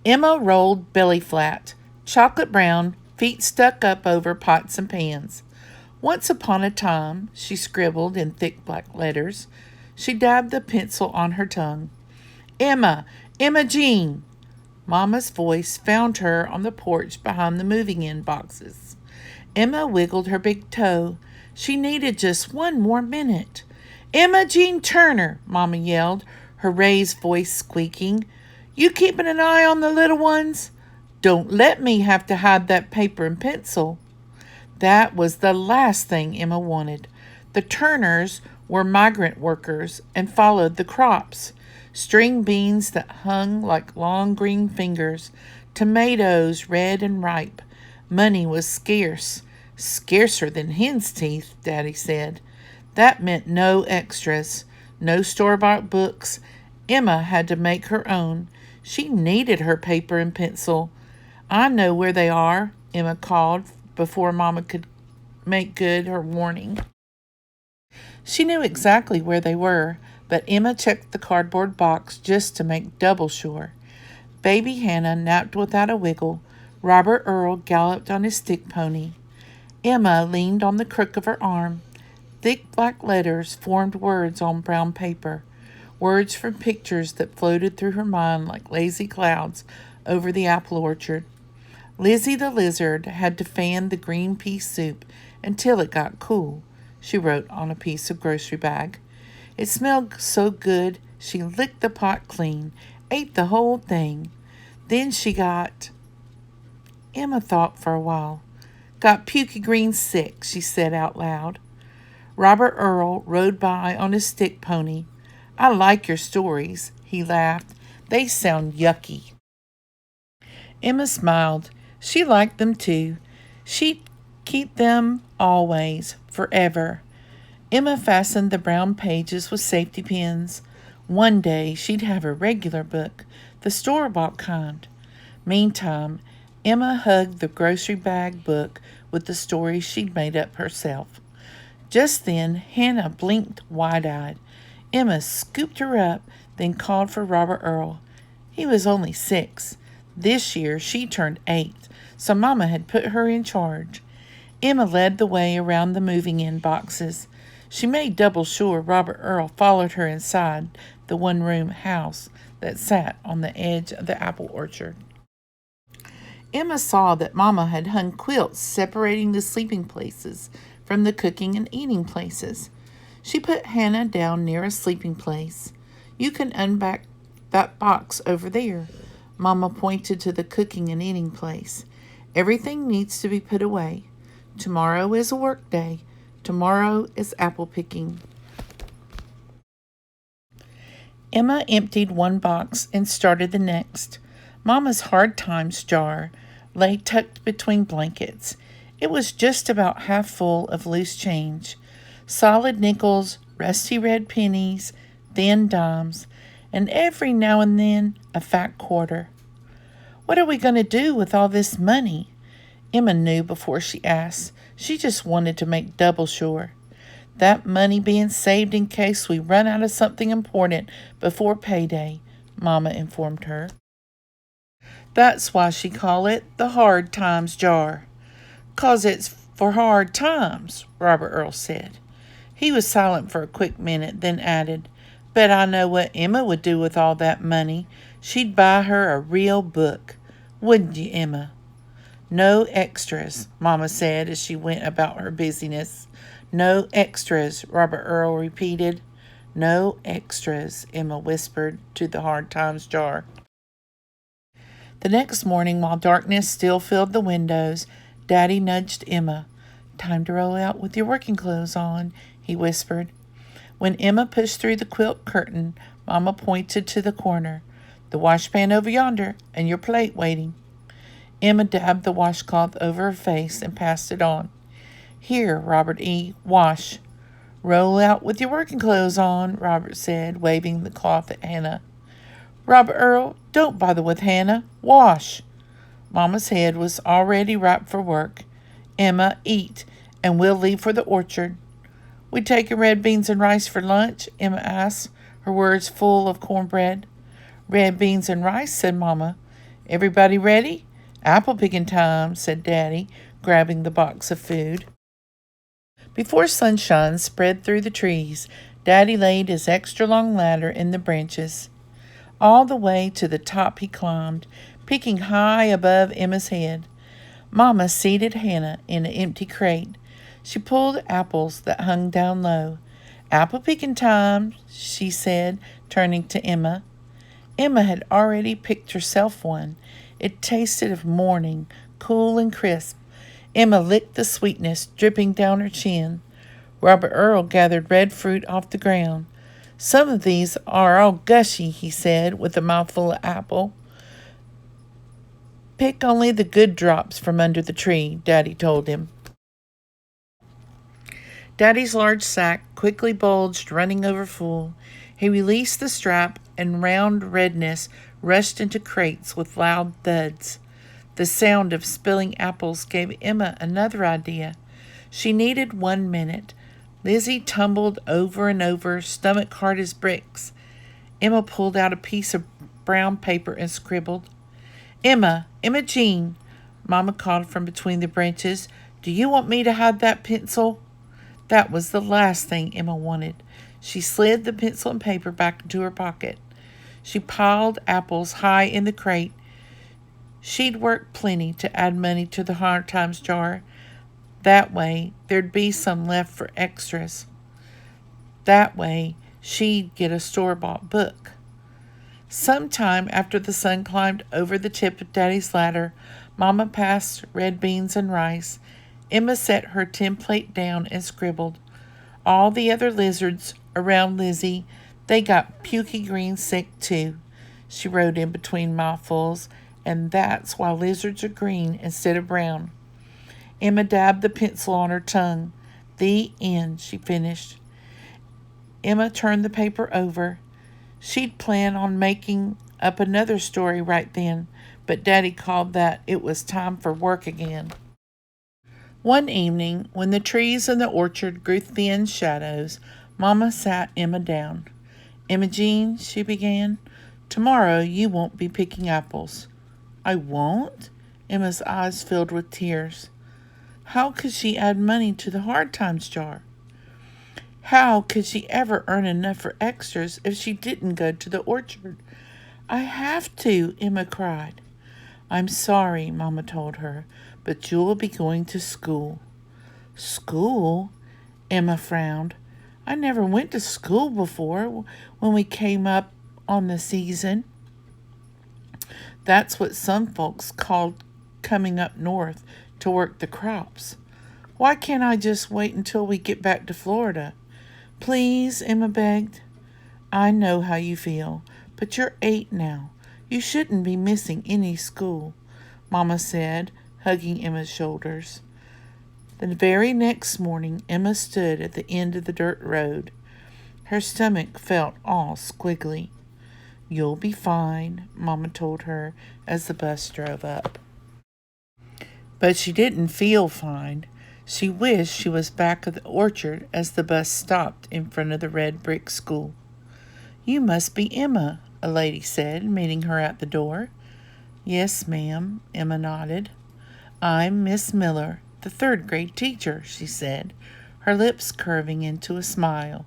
Emma rolled belly flat, chocolate brown, feet stuck up over pots and pans. Once upon a time, she scribbled in thick black letters. She dabbed the pencil on her tongue. Emma! Emma Jean! Mama's voice found her on the porch behind the moving-in boxes. Emma wiggled her big toe. She needed just one more minute. Emma Jean Turner, Mama yelled, her raised voice squeaking. You keeping an eye on the little ones? Don't let me have to hide that paper and pencil. That was the last thing Emma wanted. The Turners were migrant workers and followed the crops. String beans that hung like long green fingers, tomatoes red and ripe. Money was scarce, scarcer than hen's teeth, Daddy said. That meant no extras, no store-bought books. Emma had to make her own. She needed her paper and pencil. I know where they are, Emma called before Mama could make good her warning. She knew exactly where they were, but Emma checked the cardboard box just to make double sure. Baby Hannah napped without a wiggle. Robert Earl galloped on his stick pony. Emma leaned on the crook of her arm. Thick black letters formed words on brown paper, words from pictures that floated through her mind like lazy clouds over the apple orchard. Lizzie the lizard had to fan the green pea soup until it got cool, she wrote on a piece of grocery bag. It smelled so good, she licked the pot clean, ate the whole thing. Then she got... Emma thought for a while. Got Pukey Green sick, she said out loud. Robert Earl rode by on his stick pony. I like your stories, he laughed. They sound yucky. Emma smiled. She liked them too. She'd keep them always, forever. Emma fastened the brown pages with safety pins. One day she'd have a regular book, the store-bought kind. Meantime, Emma hugged the grocery bag book with the stories she'd made up herself. Just then, Hannah blinked wide-eyed. Emma scooped her up, then called for Robert Earl. He was only 6. This year she turned 8, so Mama had put her in charge. Emma led the way around the moving-in boxes. She made double sure Robert Earl followed her inside the one-room house that sat on the edge of the apple orchard. Emma saw that Mama had hung quilts separating the sleeping places from the cooking and eating places. She put Hannah down near a sleeping place. You can unpack that box over there. Mama pointed to the cooking and eating place. Everything needs to be put away. Tomorrow is a work day. Tomorrow is apple picking. Emma emptied one box and started the next. Mama's hard times jar lay tucked between blankets. It was just about half full of loose change. Solid nickels, rusty red pennies, thin dimes, and every now and then a fat quarter. What are we going to do with all this money? Emma knew before she asked. She just wanted to make double sure. That money being saved in case we run out of something important before payday, Mama informed her. That's why she called it the hard times jar. 'Cause it's for hard times, Robert Earl said. He was silent for a quick minute, then added, Bet I know what Emma would do with all that money. She'd buy her a real book. Wouldn't you, Emma? No extras, Mama said as she went about her busyness. No extras, Robert Earl repeated. No extras, Emma whispered to the hard times jar. The next morning, while darkness still filled the windows, Daddy nudged Emma. Time to roll out with your working clothes on, he whispered. When Emma pushed through the quilt curtain, Mama pointed to the corner. The washpan over yonder, and your plate waiting. Emma dabbed the washcloth over her face and passed it on. Here, Robert E., wash. Roll out with your working clothes on, Robert said, waving the cloth at Hannah. Robert Earl, don't bother with Hannah. Wash. Mama's head was already ripe for work. Emma, eat, and we'll leave for the orchard. We taking red beans and rice for lunch? Emma asked, her words full of cornbread. Red beans and rice, said Mama. Everybody ready? Apple picking time, said Daddy, grabbing the box of food. Before sunshine spread through the trees, Daddy laid his extra long ladder in the branches. All the way to the top he climbed, picking high above Emma's head. Mama seated Hannah in an empty crate. She pulled apples that hung down low. Apple picking time, she said, turning to Emma. Emma had already picked herself one. It tasted of morning, cool and crisp. Emma licked the sweetness dripping down her chin. Robert Earl gathered red fruit off the ground. Some of these are all gushy, he said, with a mouthful of apple. Pick only the good drops from under the tree, Daddy told him. Daddy's large sack quickly bulged, running over full. He released the strap, and round redness rushed into crates with loud thuds. The sound of spilling apples gave Emma another idea. She needed 1 minute. Lizzie tumbled over and over, stomach hard as bricks. Emma pulled out a piece of brown paper and scribbled. Emma Jean, Mama called from between the branches. Do you want me to have that pencil? That was the last thing Emma wanted. She slid the pencil and paper back into her pocket. She piled apples high in the crate. She'd worked plenty to add money to the Hard Times jar. That way, there'd be some left for extras. That way, she'd get a store-bought book. Sometime after the sun climbed over the tip of Daddy's ladder, Mama passed red beans and rice. Emma set her tin plate down and scribbled. All the other lizards around Lizzie, they got pukey green sick too. She wrote in between mouthfuls, and that's why lizards are green instead of brown. Emma dabbed the pencil on her tongue. The end, she finished. Emma turned the paper over. She'd planned on making up another story right then, but Daddy called that it was time for work again. One evening, when the trees in the orchard grew thin shadows, Mama sat Emma down. Emma Jean, she began, tomorrow you won't be picking apples. I won't? Emma's eyes filled with tears. How could she add money to the Hard Times jar? How could she ever earn enough for extras if she didn't go to the orchard? I have to, Emma cried. I'm sorry, Mama told her, but you'll be going to school. School? Emma frowned. I never went to school before when we came up on the season. That's what some folks called coming up north to work the crops. Why can't I just wait until we get back to Florida? Please, Emma begged. I know how you feel, but you're 8 now. You shouldn't be missing any school, Mama said, hugging Emma's shoulders. The very next morning, Emma stood at the end of the dirt road. Her stomach felt all squiggly. You'll be fine, Mama told her as the bus drove up. But she didn't feel fine. She wished she was back at the orchard as the bus stopped in front of the red brick school. You must be Emma, a lady said, meeting her at the door. Yes, ma'am, Emma nodded. I'm Miss Miller, the 3rd grade teacher, she said, her lips curving into a smile.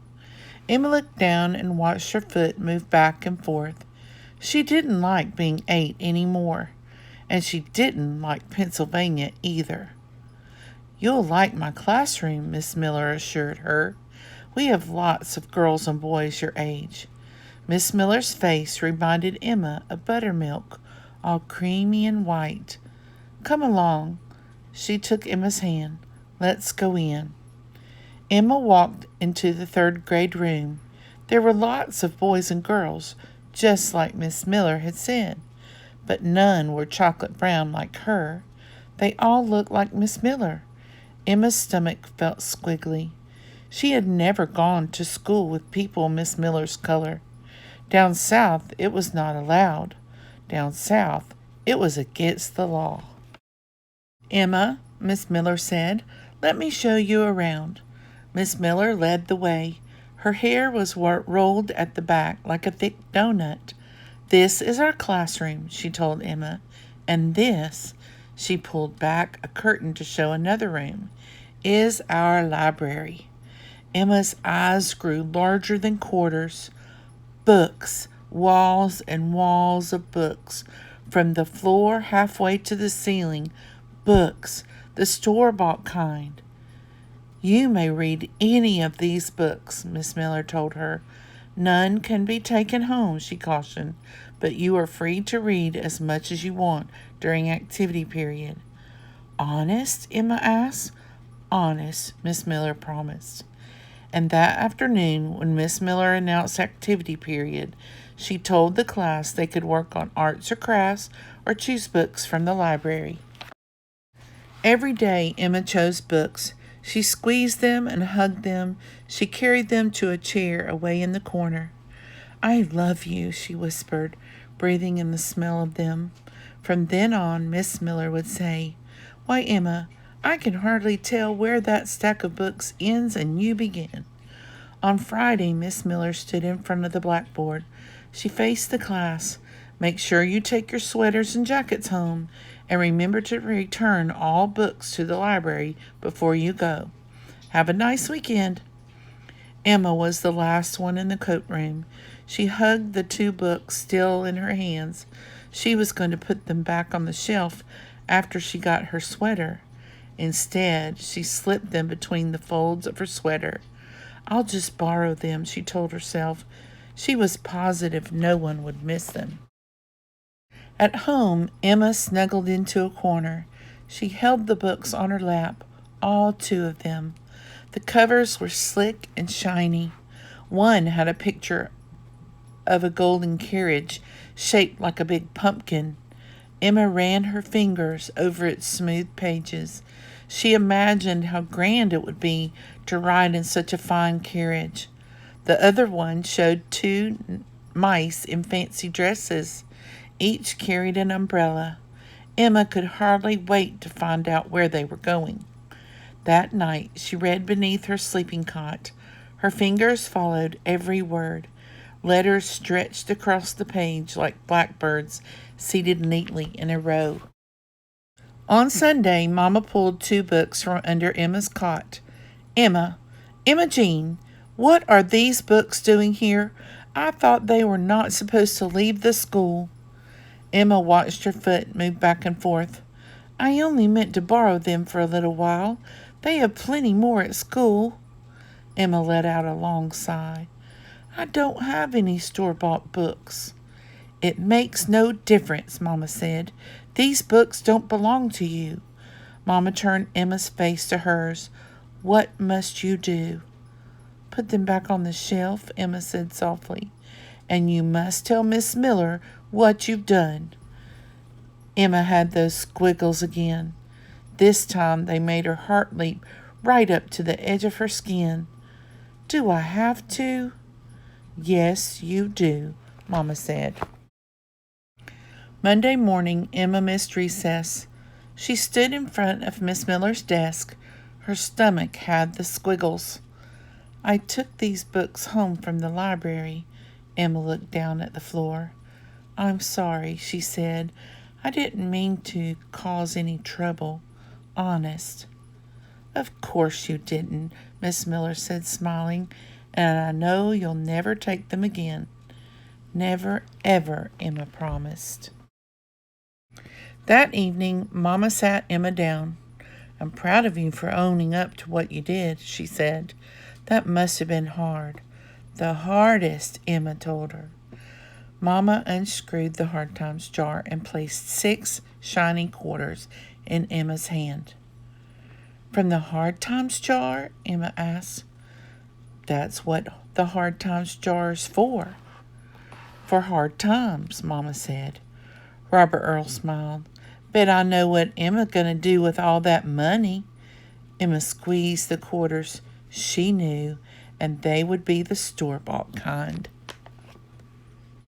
Emma looked down and watched her foot move back and forth. She didn't like being 8 anymore, and she didn't like Pennsylvania either. You'll like my classroom, Miss Miller assured her. We have lots of girls and boys your age. Miss Miller's face reminded Emma of buttermilk, all creamy and white. Come along. She took Emma's hand. Let's go in. Emma walked into the 3rd grade room. There were lots of boys and girls, just like Miss Miller had said, but none were chocolate brown like her. They all looked like Miss Miller. Emma's stomach felt squiggly. She had never gone to school with people Miss Miller's color. Down south, it was not allowed. Down south, it was against the law. Emma, Miss Miller said, let me show you around. Miss Miller led the way. Her hair was rolled at the back like a thick donut. This is our classroom, she told Emma, and this, she pulled back a curtain to show another room, is our library. Emma's eyes grew larger than quarters. Books, walls and walls of books, from the floor halfway to the ceiling. Books, the store-bought kind. You may read any of these books, Miss Miller told her. None can be taken home, she cautioned, but you are free to read as much as you want during activity period. Honest? Emma asked. Honest, Miss Miller promised. And that afternoon, when Miss Miller announced activity period, she told the class they could work on arts or crafts or choose books from the library. Every day, Emma chose books. She squeezed them and hugged them. She carried them to a chair away in the corner. I love you, she whispered, breathing in the smell of them. From then on, Miss Miller would say, Why, Emma, I can hardly tell where that stack of books ends and you begin. On Friday, Miss Miller stood in front of the blackboard. She faced the class. Make sure you take your sweaters and jackets home, and remember to return all books to the library before you go. Have a nice weekend. Emma was the last one in the coat room. She hugged the 2 books still in her hands. She was going to put them back on the shelf after she got her sweater. Instead, she slipped them between the folds of her sweater. I'll just borrow them, she told herself. She was positive no one would miss them. At home, Emma snuggled into a corner. She held the books on her lap, all 2 of them. The covers were slick and shiny. One had a picture of a golden carriage shaped like a big pumpkin. Emma ran her fingers over its smooth pages. She imagined how grand it would be to ride in such a fine carriage. The other one showed 2 mice in fancy dresses. Each carried an umbrella. Emma could hardly wait to find out where they were going. That night she read beneath her sleeping cot. Her fingers followed every word. Letters stretched across the page like blackbirds seated neatly in a row. On Sunday, Mama pulled 2 books from under Emma's cot. Emma Jean, what are these books doing here? I thought they were not supposed to leave the school. Emma watched her foot move back and forth. I only meant to borrow them for a little while. They have plenty more at school. Emma let out a long sigh. I don't have any store-bought books. It makes no difference, Mama said. These books don't belong to you. Mama turned Emma's face to hers. What must you do? Put them back on the shelf, Emma said softly. And you must tell Miss Miller what you've done. Emma had those squiggles again. This time they made her heart leap right up to the edge of her skin. Do I have to? Yes, you do, Mama said. Monday morning, Emma missed recess. She stood in front of Miss Miller's desk. Her stomach had the squiggles. I took these books home from the library. Emma looked down at the floor. I'm sorry, she said. I didn't mean to cause any trouble. Honest. Of course you didn't, Miss Miller said, smiling, and I know you'll never take them again. Never, ever, Emma promised. That evening, Mama sat Emma down. I'm proud of you for owning up to what you did, she said. That must have been hard. The hardest, Emma told her. Mama unscrewed the Hard Times jar and placed 6 shiny quarters in Emma's hand. From the Hard Times jar? Emma asked. That's what the Hard Times jar is for. For hard times, Mama said. Robert Earl smiled. Bet I know what Emma's going to do with all that money. Emma squeezed the quarters. She knew, and they would be the store-bought kind.